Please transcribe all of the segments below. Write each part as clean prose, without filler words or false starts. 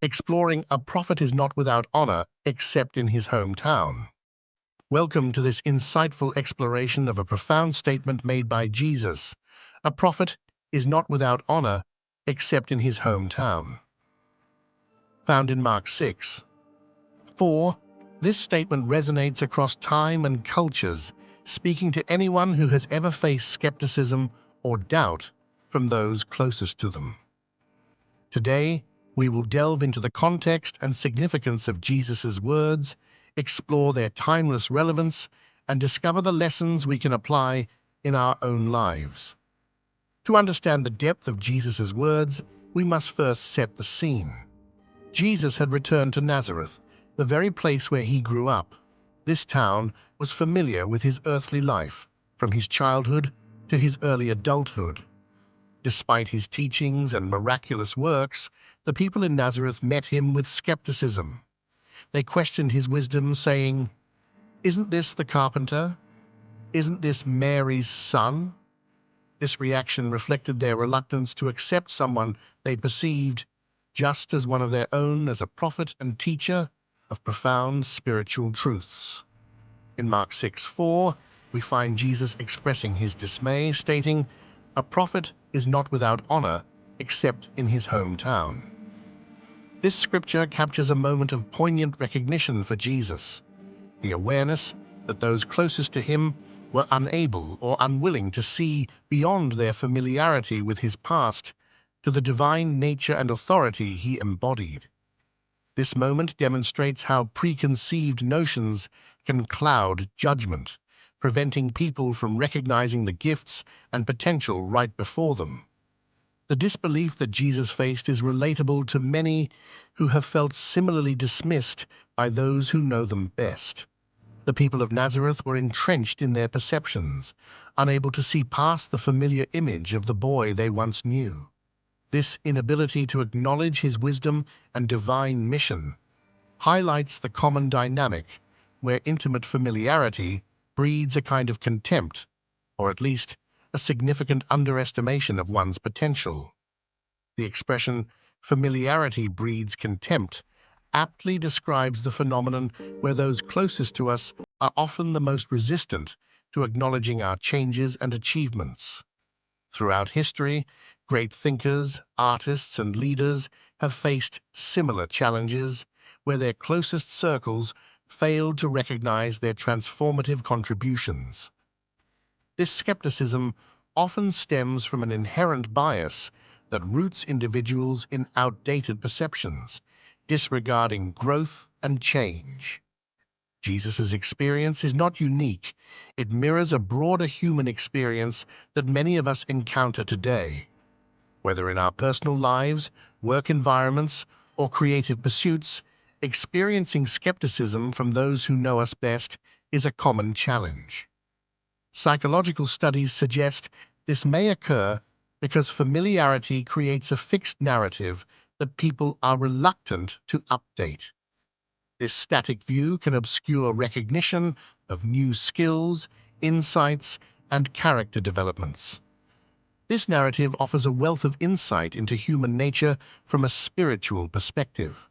exploring a prophet is not without honor except in his hometown. Welcome to this insightful exploration of a profound statement made by Jesus. A prophet is not without honor except in his hometown. Found in Mark 6:4, this statement resonates across time and cultures, speaking to anyone who has ever faced skepticism or doubt from those closest to them. Today, we will delve into the context and significance of Jesus' words, explore their timeless relevance, and discover the lessons we can apply in our own lives. To understand the depth of Jesus' words, we must first set the scene. Jesus had returned to Nazareth, the very place where he grew up. This town was familiar with his earthly life, from his childhood to his early adulthood. Despite his teachings and miraculous works, the people in Nazareth met him with skepticism. They questioned his wisdom, saying, "Isn't this the carpenter? Isn't this Mary's son?" This reaction reflected their reluctance to accept someone they perceived just as one of their own as a prophet and teacher of profound spiritual truths. In Mark 6:4, we find Jesus expressing his dismay, stating, "A prophet is not without honor except in his hometown." This scripture captures a moment of poignant recognition for Jesus, the awareness that those closest to him were unable or unwilling to see beyond their familiarity with his past to the divine nature and authority he embodied. This moment demonstrates how preconceived notions can cloud judgment, preventing people from recognizing the gifts and potential right before them. The disbelief that Jesus faced is relatable to many who have felt similarly dismissed by those who know them best. The people of Nazareth were entrenched in their perceptions, unable to see past the familiar image of the boy they once knew. This inability to acknowledge his wisdom and divine mission highlights the common dynamic where intimate familiarity breeds a kind of contempt, or at least a significant underestimation of one's potential. The expression "familiarity breeds contempt" aptly describes the phenomenon where those closest to us are often the most resistant to acknowledging our changes and achievements. Throughout history, great thinkers, artists, and leaders have faced similar challenges where their closest circles failed to recognize their transformative contributions. This skepticism often stems from an inherent bias that roots individuals in outdated perceptions, disregarding growth and change. Jesus' experience is not unique. It mirrors a broader human experience that many of us encounter today. Whether in our personal lives, work environments, or creative pursuits, experiencing skepticism from those who know us best is a common challenge. Psychological studies suggest this may occur because familiarity creates a fixed narrative that people are reluctant to update. This static view can obscure recognition of new skills, insights, and character developments. This narrative offers a wealth of insight into human nature from a spiritual perspective.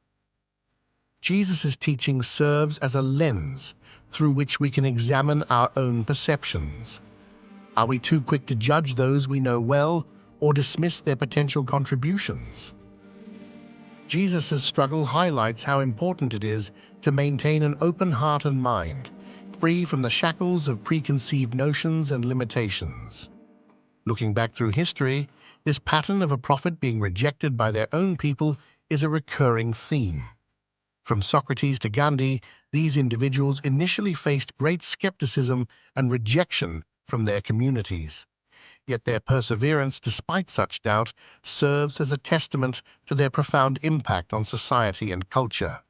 Jesus' teaching serves as a lens through which we can examine our own perceptions. Are we too quick to judge those we know well or dismiss their potential contributions? Jesus' struggle highlights how important it is to maintain an open heart and mind, free from the shackles of preconceived notions and limitations. Looking back through history, this pattern of a prophet being rejected by their own people is a recurring theme. From Socrates to Gandhi, these individuals initially faced great skepticism and rejection from their communities. Yet their perseverance, despite such doubt, serves as a testament to their profound impact on society and culture.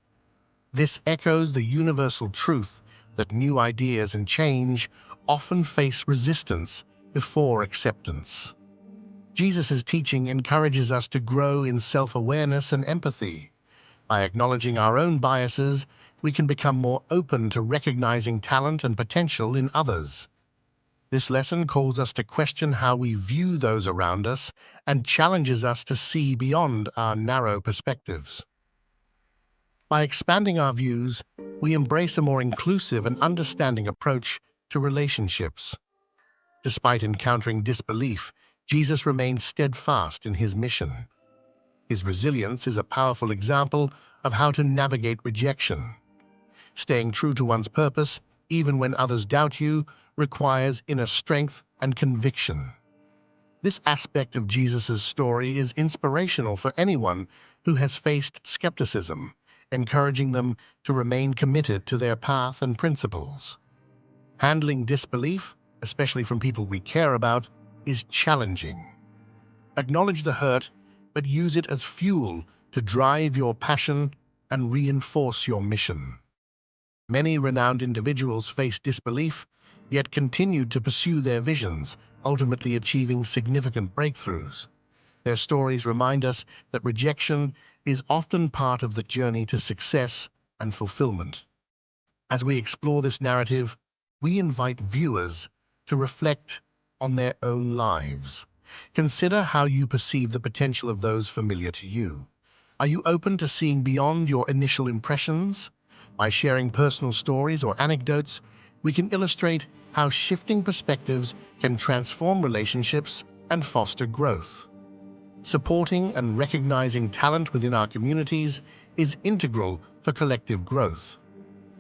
This echoes the universal truth that new ideas and change often face resistance before acceptance. Jesus' teaching encourages us to grow in self-awareness and empathy. By acknowledging our own biases, we can become more open to recognizing talent and potential in others. This lesson calls us to question how we view those around us and challenges us to see beyond our narrow perspectives. By expanding our views, we embrace a more inclusive and understanding approach to relationships. Despite encountering disbelief, Jesus remained steadfast in his mission. His resilience is a powerful example of how to navigate rejection. Staying true to one's purpose, even when others doubt you, requires inner strength and conviction. This aspect of Jesus' story is inspirational for anyone who has faced skepticism, encouraging them to remain committed to their path and principles. Handling disbelief, especially from people we care about, is challenging. Acknowledge the hurt, but use it as fuel to drive your passion and reinforce your mission. Many renowned individuals faced disbelief, yet continued to pursue their visions, ultimately achieving significant breakthroughs. Their stories remind us that rejection is often part of the journey to success and fulfillment. As we explore this narrative, we invite viewers to reflect on their own lives. Consider how you perceive the potential of those familiar to you. Are you open to seeing beyond your initial impressions? By sharing personal stories or anecdotes, we can illustrate how shifting perspectives can transform relationships and foster growth. Supporting and recognizing talent within our communities is integral for collective growth.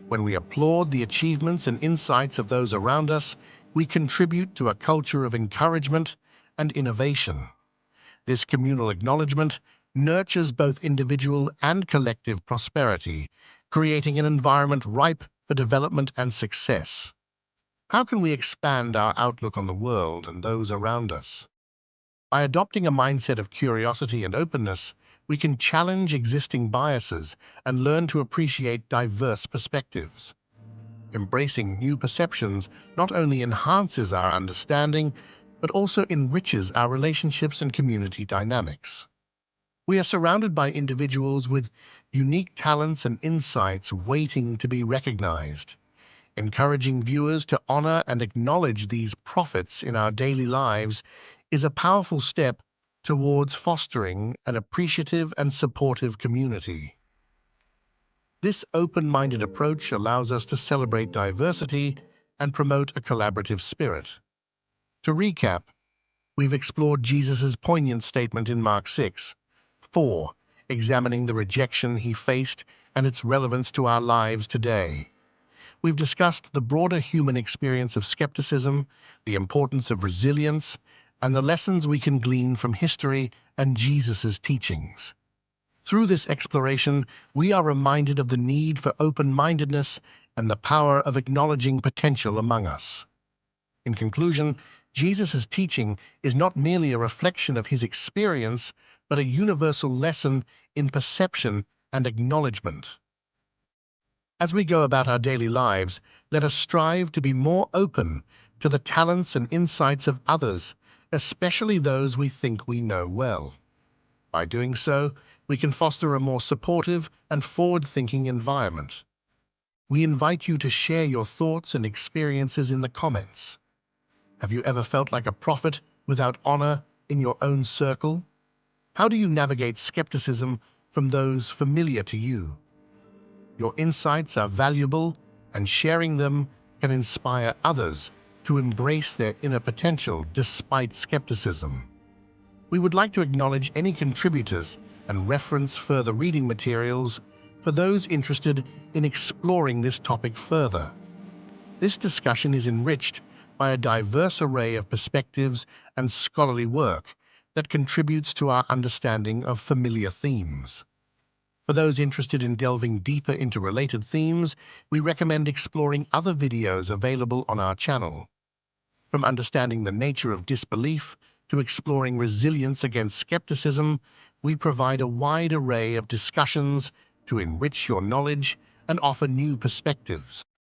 When we applaud the achievements and insights of those around us, we contribute to a culture of encouragement and innovation. This communal acknowledgement nurtures both individual and collective prosperity, creating an environment ripe for development and success. How can we expand our outlook on the world and those around us? By adopting a mindset of curiosity and openness, we can challenge existing biases and learn to appreciate diverse perspectives. Embracing new perceptions not only enhances our understanding, but also enriches our relationships and community dynamics. We are surrounded by individuals with unique talents and insights waiting to be recognized. Encouraging viewers to honor and acknowledge these prophets in our daily lives is a powerful step towards fostering an appreciative and supportive community. This open-minded approach allows us to celebrate diversity and promote a collaborative spirit. To recap, we've explored Jesus' poignant statement in Mark 6:4, examining the rejection he faced and its relevance to our lives today. We've discussed the broader human experience of skepticism, the importance of resilience, and the lessons we can glean from history and Jesus' teachings. Through this exploration, we are reminded of the need for open-mindedness and the power of acknowledging potential among us. In conclusion, Jesus' teaching is not merely a reflection of his experience, but a universal lesson in perception and acknowledgement. As we go about our daily lives, let us strive to be more open to the talents and insights of others, especially those we think we know well. By doing so, we can foster a more supportive and forward-thinking environment. We invite you to share your thoughts and experiences in the comments. Have you ever felt like a prophet without honor in your own circle? How do you navigate skepticism from those familiar to you? Your insights are valuable, and sharing them can inspire others to embrace their inner potential despite skepticism. We would like to acknowledge any contributors and reference further reading materials for those interested in exploring this topic further. This discussion is enriched by a diverse array of perspectives and scholarly work that contributes to our understanding of familiar themes. For those interested in delving deeper into related themes, we recommend exploring other videos available on our channel. From understanding the nature of disbelief to exploring resilience against skepticism, we provide a wide array of discussions to enrich your knowledge and offer new perspectives.